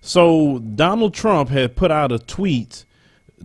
So Donald Trump had put out a tweet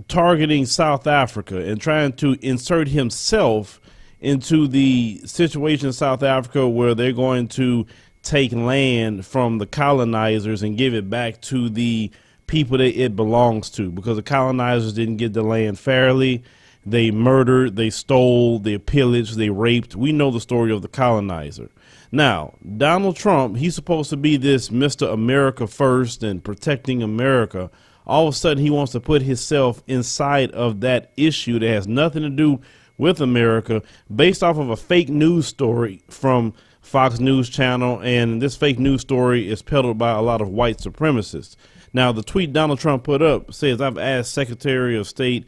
targeting South Africa and trying to insert himself into the situation in South Africa where they're going to take land from the colonizers and give it back to the people that it belongs to, because the colonizers didn't get the land fairly. They murdered, they stole, they pillaged, they raped. We know the story of the colonizer. Now, Donald Trump, he's supposed to be this Mr. America first and protecting America. All of a sudden, he wants to put himself inside of that issue that has nothing to do with America, based off of a fake news story from Fox News Channel. And this fake news story is peddled by a lot of white supremacists. Now, the tweet Donald Trump put up says, "I've asked Secretary of State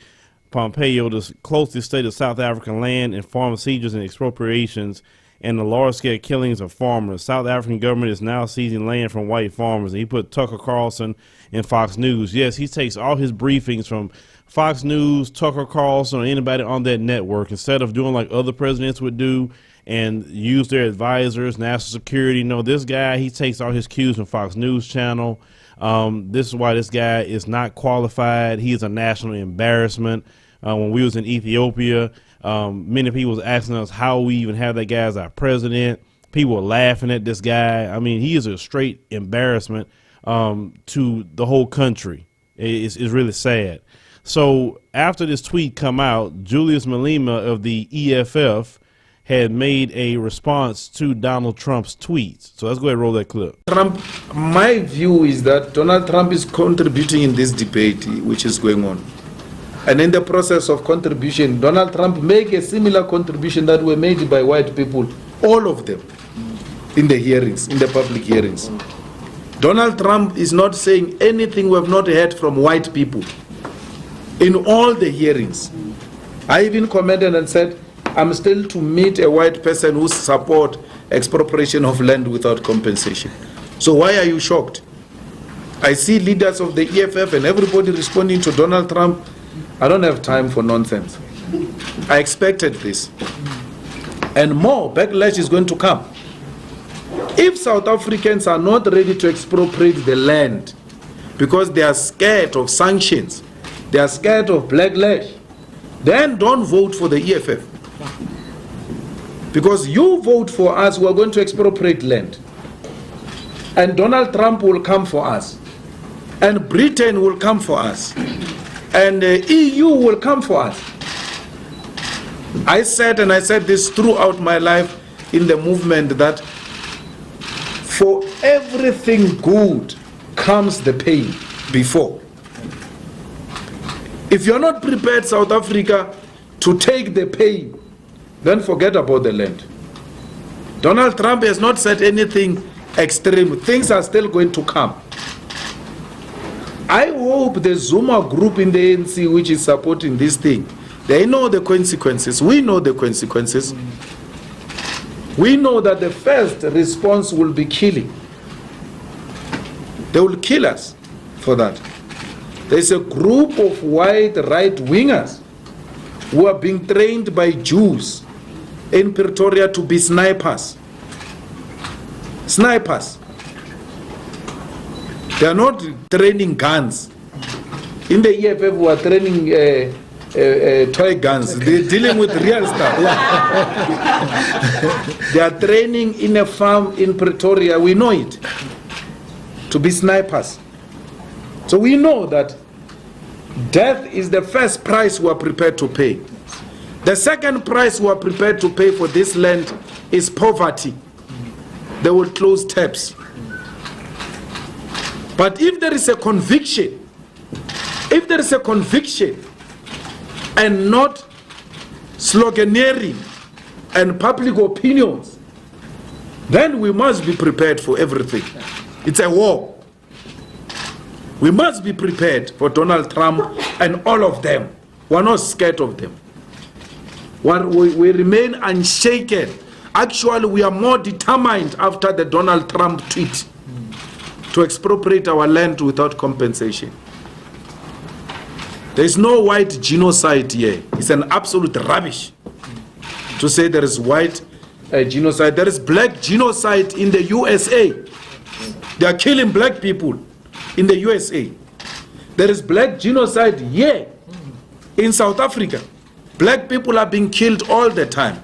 Pompeo to closely study South African land and farm seizures and expropriations and the large-scale killings of farmers. South African government is now seizing land from white farmers." And he put Tucker Carlson and Fox News. Yes, he takes all his briefings from Fox News, Tucker Carlson, or anybody on that network, instead of doing like other presidents would do and use their advisors, national security. No, this guy, he takes all his cues from Fox News Channel. This is why this guy is not qualified. He is a national embarrassment. When we was in Ethiopia, many people was asking us how we even have that guy as our president. People were laughing at this guy. I mean, he is a straight embarrassment to the whole country. It's really sad. So after this tweet come out, Julius Malema of the EFF had made a response to Donald Trump's tweets. So let's go ahead and roll that clip. Trump, my view is that Donald Trump is contributing in this debate which is going on. And in the process of contribution, Donald Trump make a similar contribution that were made by white people, all of them, in the hearings, in the public hearings. Donald Trump is not saying anything we have not heard from white people in all the hearings. I even commented and said, I'm still to meet a white person who support expropriation of land without compensation. So why are you shocked? I see leaders of the EFF and everybody responding to Donald Trump. I don't have time for nonsense. I expected this. And more backlash is going to come. If South Africans are not ready to expropriate the land because they are scared of sanctions, they are scared of backlash, then don't vote for the EFF. Because you vote for us, we are going to expropriate land. And Donald Trump will come for us. And Britain will come for us. And the EU will come for us. I said, and I said this throughout my life in the movement, that for everything good comes the pain before. If you're not prepared, South Africa, to take the pain, then forget about the land. Donald Trump has not said anything extreme. Things are still going to come. I hope the Zuma group in the ANC, which is supporting this thing, they know the consequences. We know the consequences. We know that the first response will be killing. They will kill us for that. There's a group of white right-wingers who are being trained by Jews in Pretoria to be snipers. Snipers. They are not training guns. In the EFF, we are training toy guns. They're dealing with real stuff. They are training in a farm in Pretoria. We know it. To be snipers. So we know that death is the first price we are prepared to pay. The second price we are prepared to pay for this land is poverty. They will close taps. But if there is a conviction, and not sloganeering and public opinions, then we must be prepared for everything. It's a war. We must be prepared for Donald Trump and all of them. We're not scared of them. We remain unshaken. Actually, we are more determined after the Donald Trump tweet to expropriate our land without compensation. There is no white genocide here. It's an absolute rubbish to say there is white genocide. There is black genocide in the USA. They are killing black people. in the USA. There is black genocide here in South Africa. Black people are being killed all the time.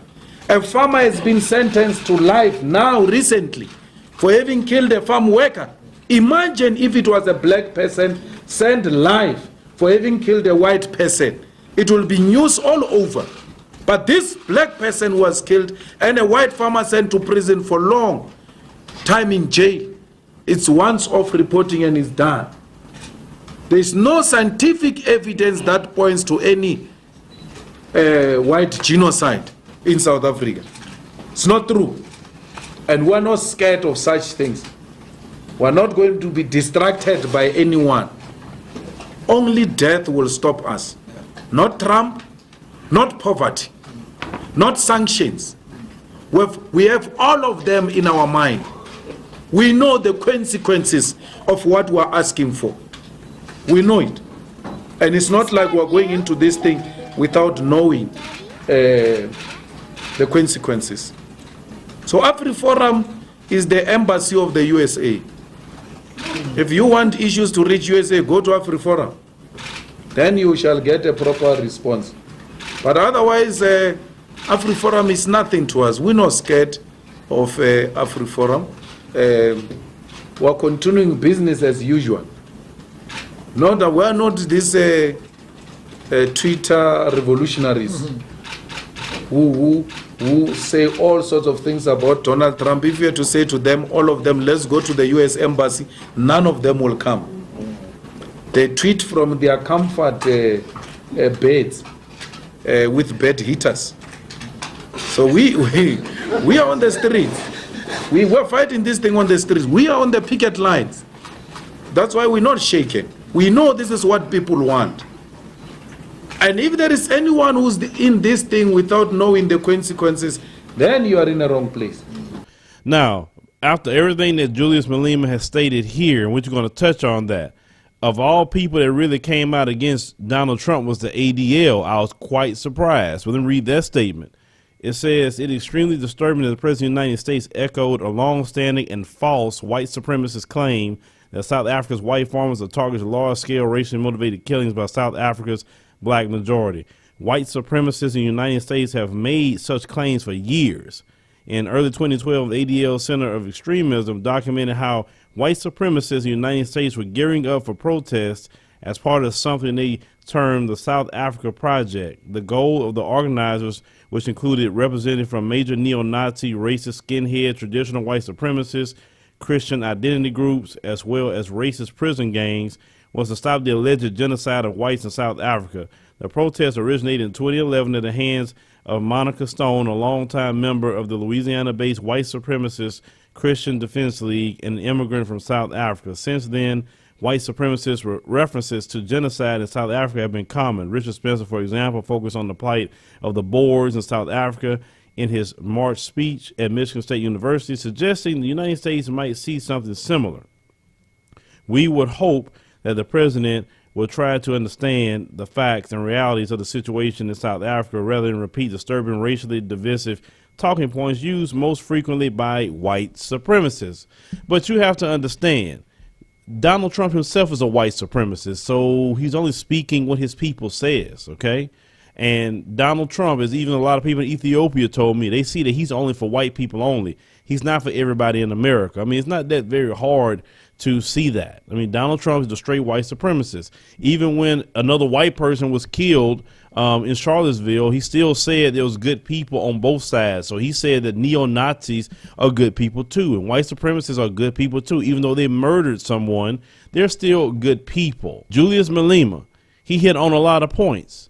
A farmer has been sentenced to life now recently for having killed a farm worker. Imagine if it was a black person sent life for having killed a white person. It will be news all over. But this black person was killed and a white farmer sent to prison for long time in jail. It's once off reporting and it's done. There's no scientific evidence that points to any white genocide in South Africa. It's not true. And we're not scared of such things. We're not going to be distracted by anyone. Only death will stop us. Not Trump, not poverty, not sanctions. We have all of them in our mind. We know the consequences of what we're asking for. We know it. And it's not like we're going into this thing without knowing the consequences. So AfriForum is the embassy of the USA. If you want issues to reach USA, go to AfriForum. Then you shall get a proper response. But otherwise, AfriForum is nothing to us. We're not scared of AfriForum. We're continuing business as usual. Not that we're not these Twitter revolutionaries who say all sorts of things about Donald Trump. If you were to say to them, all of them, let's go to the US embassy, none of them will come. They tweet from their comfort beds with bed heaters. So we are on the streets. We're fighting this thing on the streets. We are on the picket lines. That's why we're not shaken. We know this is what people want. And if there is anyone who's in this thing without knowing the consequences, then you are in the wrong place. Now, after everything that Julius Malema has stated here, and we're going to touch on that, of all people that really came out against Donald Trump was the ADL. I was quite surprised. Well, then read that statement. It says, it is extremely disturbing that the President of the United States echoed a long-standing and false white supremacist claim that South Africa's white farmers are targets of large-scale racially motivated killings by South Africa's black majority. White supremacists in the United States have made such claims for years. In early 2012, the ADL Center of Extremism documented how white supremacists in the United States were gearing up for protests as part of something they termed the South Africa Project. The goal of the organizers, which included representatives from major neo-Nazi, racist, skinhead, traditional white supremacists, Christian identity groups, as well as racist prison gangs, was to stop the alleged genocide of whites in South Africa. The protest originated in 2011 at the hands of Monica Stone, a longtime member of the Louisiana-based white supremacist Christian Defense League and an immigrant from South Africa. Since then, white supremacist references to genocide in South Africa have been common. Richard Spencer, for example, focused on the plight of the Boers in South Africa in his March speech at Michigan State University, suggesting the United States might see something similar. We would hope that the president will try to understand the facts and realities of the situation in South Africa rather than repeat disturbing racially divisive talking points used most frequently by white supremacists. But you have to understand, Donald Trump himself is a white supremacist, so he's only speaking what his people says, okay? And Donald Trump, as even a lot of people in Ethiopia told me, they see that he's only for white people only. He's not for everybody in America. I mean, it's not that very hard to see that. I mean, Donald Trump is a straight white supremacist. Even when another white person was killed in Charlottesville, he still said there was good people on both sides. So he said that neo-Nazis are good people too, and white supremacists are good people too. Even though they murdered someone, they're still good people. Julius Malema, he hit on a lot of points.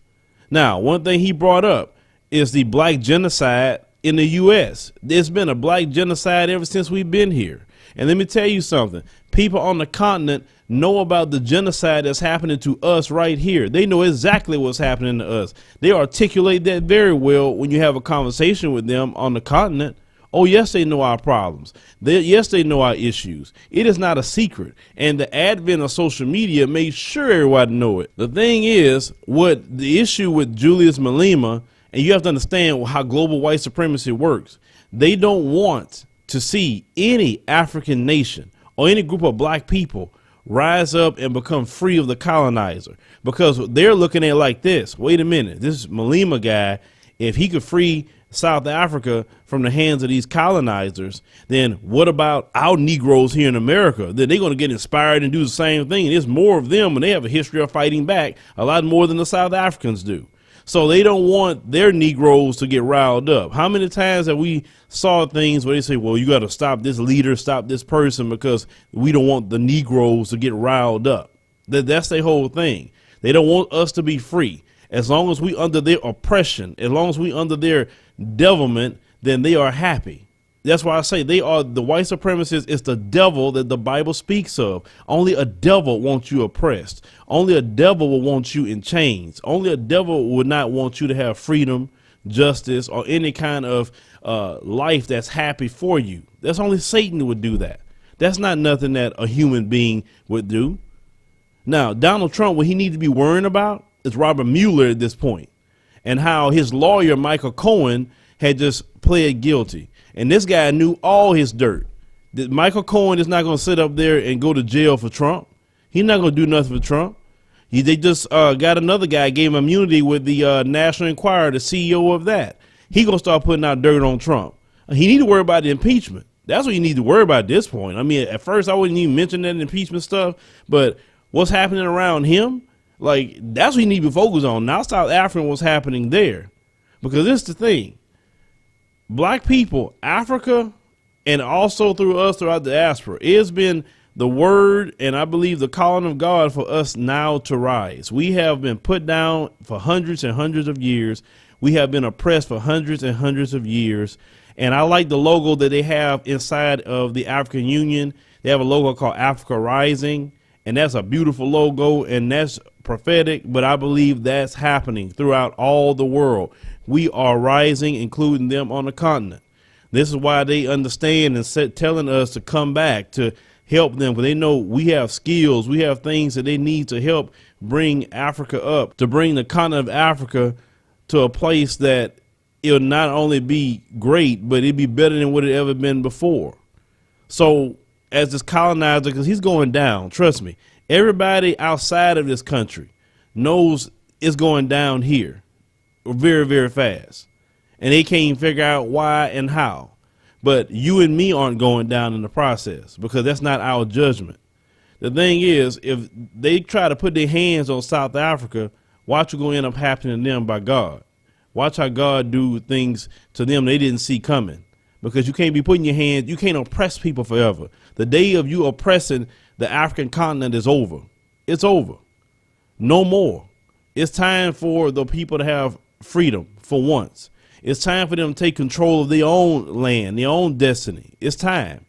Now, one thing he brought up is the black genocide in the U.S. There's been a black genocide ever since we've been here. And let me tell you something. People on the continent know about the genocide that's happening to us right here. They know exactly what's happening to us. They articulate that very well when you have a conversation with them on the continent. Oh, yes, they know our problems. Yes, they know our issues. It is not a secret. And the advent of social media made sure everybody know it. The thing is, what the issue with Julius Malema, and you have to understand how global white supremacy works. They don't want to see any African nation or any group of black people rise up and become free of the colonizer, because they're looking at it like this. Wait a minute, this Malema guy, if he could free South Africa from the hands of these colonizers, then what about our Negroes here in America? Then they're going to get inspired and do the same thing. And there's more of them, and they have a history of fighting back a lot more than the South Africans do. So they don't want their Negroes to get riled up. How many times have we saw things where they say, well, you got to stop this leader, stop this person, because we don't want the Negroes to get riled up. That's their whole thing. They don't want us to be free. As long as we under their oppression, as long as we under their devilment, then they are happy. That's why I say they are the white supremacists. It's the devil that the Bible speaks of. Only a devil wants you oppressed. Only a devil will want you in chains. Only a devil would not want you to have freedom, justice, or any kind of life that's happy for you. That's only Satan would do that. That's not nothing that a human being would do. Now, Donald Trump, what he needs to be worrying about is Robert Mueller at this point, and how his lawyer, Michael Cohen, had just pled guilty. And this guy knew all his dirt. That Michael Cohen is not going to sit up there and go to jail for Trump. He's not going to do nothing for Trump. They just got another guy, gave him immunity with the National Enquirer, the CEO of that. He going to start putting out dirt on Trump. He need to worry about the impeachment. That's what you need to worry about at this point. I mean, at first I wouldn't even mention that impeachment stuff, but what's happening around him, like, that's what you need to focus on. Now South Africa, what's happening there. Because this is the thing. Black people, Africa, and also through us throughout the diaspora, it has been the word and I believe the calling of God for us now to rise. We have been put down for hundreds and hundreds of years. We have been oppressed for hundreds and hundreds of years. And I like the logo that they have inside of the African Union. They have a logo called Africa Rising, and that's a beautiful logo, and that's prophetic, but I believe that's happening throughout all the world. We are rising, including them on the continent. This is why they understand and telling us to come back to help them, because they know we have skills, we have things that they need to help bring Africa up, to bring the continent of Africa to a place that it'll not only be great, but it'll be better than what it ever been before. So as this colonizer, because he's going down, trust me, everybody outside of this country knows it's going down here very, very fast. And they can't even figure out why and how. But you and me aren't going down in the process, because that's not our judgment. The thing is, if they try to put their hands on South Africa, watch what's going to end up happening to them by God. Watch how God do things to them they didn't see coming. Because you can't be putting your hands, you can't oppress people forever. The day of you oppressing the African continent is over. It's over. No more. It's time for the people to have freedom for once. It's time for them to take control of their own land, their own destiny. It's time.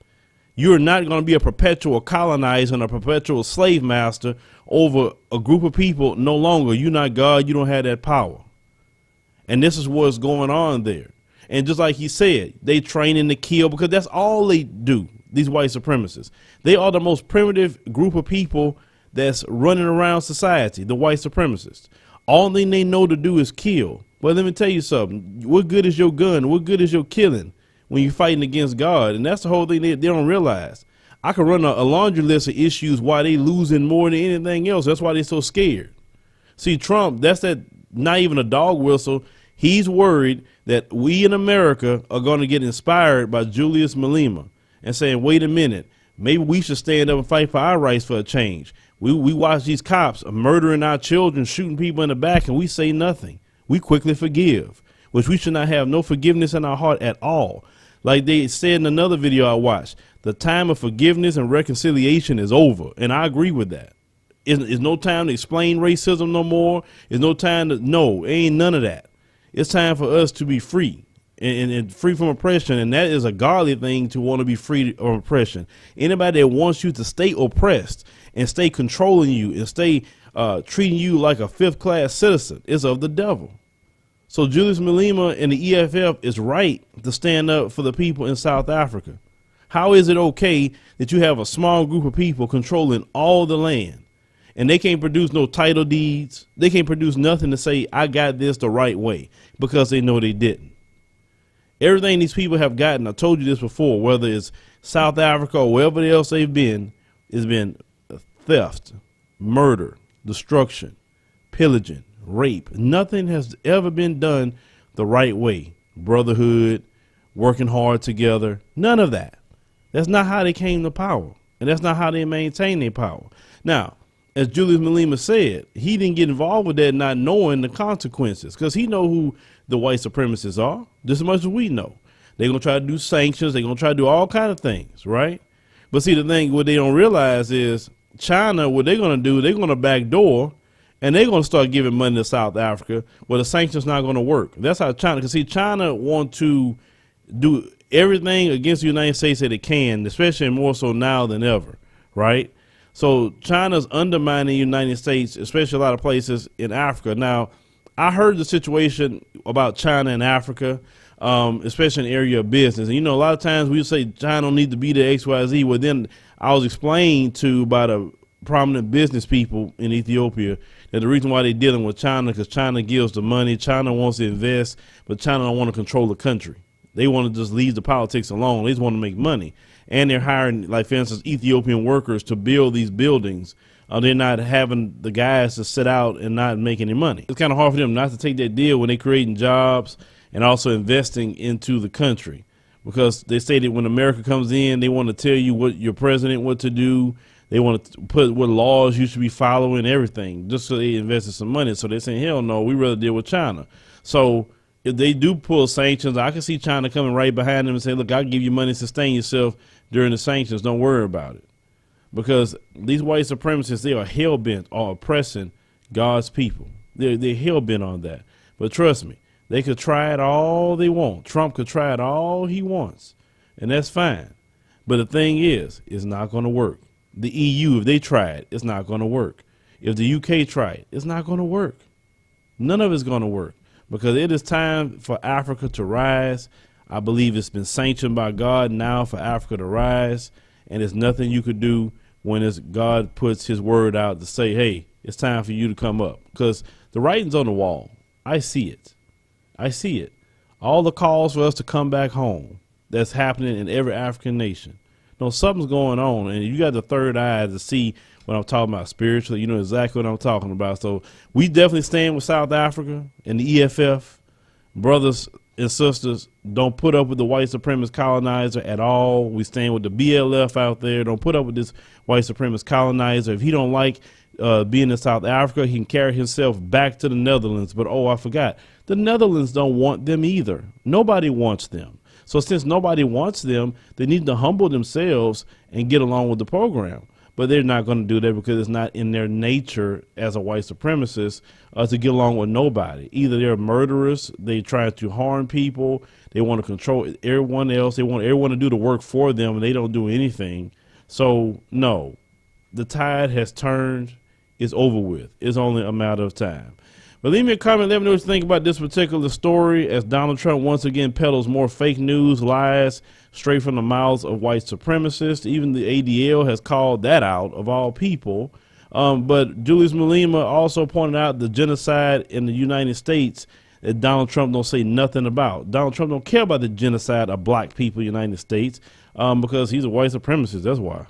You're not going to be a perpetual colonizer and a perpetual slave master over a group of people no longer. You're not God. You don't have that power. And this is what's going on there. And just like he said, they training to kill, because that's all they do, these white supremacists. They are the most primitive group of people that's running around society, the white supremacists. All they know to do is kill. But let me tell you something. What good is your gun? What good is your killing when you're fighting against God? And that's the whole thing they don't realize. I could run a laundry list of issues why they losing more than anything else. That's why they're so scared. See, Trump, that's that not even a dog whistle. He's worried that we in America are going to get inspired by Julius Malema and saying, wait a minute, maybe we should stand up and fight for our rights for a change. We watch these cops murdering our children, shooting people in the back, and we say nothing. We quickly forgive, which we should not have no forgiveness in our heart at all. Like they said in another video I watched, the time of forgiveness and reconciliation is over. And I agree with that. It's no time to explain racism no more. It's no time to, no, ain't none of that. It's time for us to be free and free from oppression. And that is a godly thing, to want to be free from oppression. Anybody that wants you to stay oppressed and stay controlling you and stay treating you like a fifth-class citizen is of the devil. So Julius Malema and the EFF is right to stand up for the people in South Africa. How is it okay that you have a small group of people controlling all the land, and they can't produce no title deeds? They can't produce nothing to say, I got this the right way, because they know they didn't. Everything these people have gotten, I told you this before, whether it's South Africa or wherever else they've been, has been theft, murder, destruction, pillaging, rape. Nothing has ever been done the right way. Brotherhood, working hard together, none of that. That's not how they came to power, and that's not how they maintain their power. Now, as Julius Malema said, he didn't get involved with that not knowing the consequences, because he know who the white supremacists are just as much as we know. They're going to try to do sanctions. They're going to try to do all kinds of things, right? But see, the thing, what they don't realize is China, what they're going to do, they're going to backdoor, and they're going to start giving money to South Africa where the sanctions not going to work. That's how China, because see, China want to do everything against the United States that it can, especially more so now than ever, right? So China's undermining the United States, especially a lot of places in Africa. Now, I heard the situation about China and Africa, especially in the area of business. And, you know, a lot of times we say China don't need to be there, X, Y, Z. Well, then I was explained to by the prominent business people in Ethiopia that the reason why they're dealing with China, because China gives the money, China wants to invest, but China don't want to control the country. They want to just leave the politics alone. They just want to make money. And they're hiring, like, for instance, Ethiopian workers to build these buildings. They're not having the guys to sit out and not make any money. It's kind of hard for them not to take that deal when they're creating jobs and also investing into the country, because they say that when America comes in, they want to tell you what your president what to do. They want to put what laws you should be following, everything, just so they invested some money. So they're saying, hell no, we rather deal with China. So if they do pull sanctions, I can see China coming right behind them and saying, look, I'll give you money to sustain yourself during the sanctions. Don't worry about it. Because these white supremacists, they are hell-bent on oppressing God's people. They're hell-bent on that. But trust me, they could try it all they want. Trump could try it all he wants, and that's fine. But the thing is, it's not going to work. The EU, if they try it, it's not going to work. If the UK try it, it's not going to work. None of it's going to work, because it is time for Africa to rise. I believe it's been sanctioned by God now for Africa to rise, and there's nothing you could do when God puts his word out to say, hey, it's time for you to come up, because the writing's on the wall. I see it. I see it. All the calls for us to come back home, that's happening in every African nation. No, something's going on, and you got the third eye to see what I'm talking about spiritually. You know exactly what I'm talking about. So we definitely stand with South Africa and the EFF. Brothers and sisters, don't put up with the white supremacist colonizer at all. We stand with the BLF out there. Don't put up with this white supremacist colonizer. If he don't like being in South Africa, he can carry himself back to the Netherlands. But, oh, I forgot. The Netherlands don't want them either. Nobody wants them. So since nobody wants them, they need to humble themselves and get along with the program. But they're not going to do that, because it's not in their nature as a white supremacist to get along with nobody. Either they're murderers, they try to harm people, they want to control everyone else, they want everyone to do the work for them, and they don't do anything. So, no, the tide has turned. It's over with. It's only a matter of time. But leave me a comment. Let me know what you think about this particular story, as Donald Trump once again peddles more fake news, lies straight from the mouths of white supremacists. Even the ADL has called that out, of all people. But Julius Malema also pointed out the genocide in the United States that Donald Trump don't say nothing about. Donald Trump don't care about the genocide of black people in the United States because he's a white supremacist. That's why.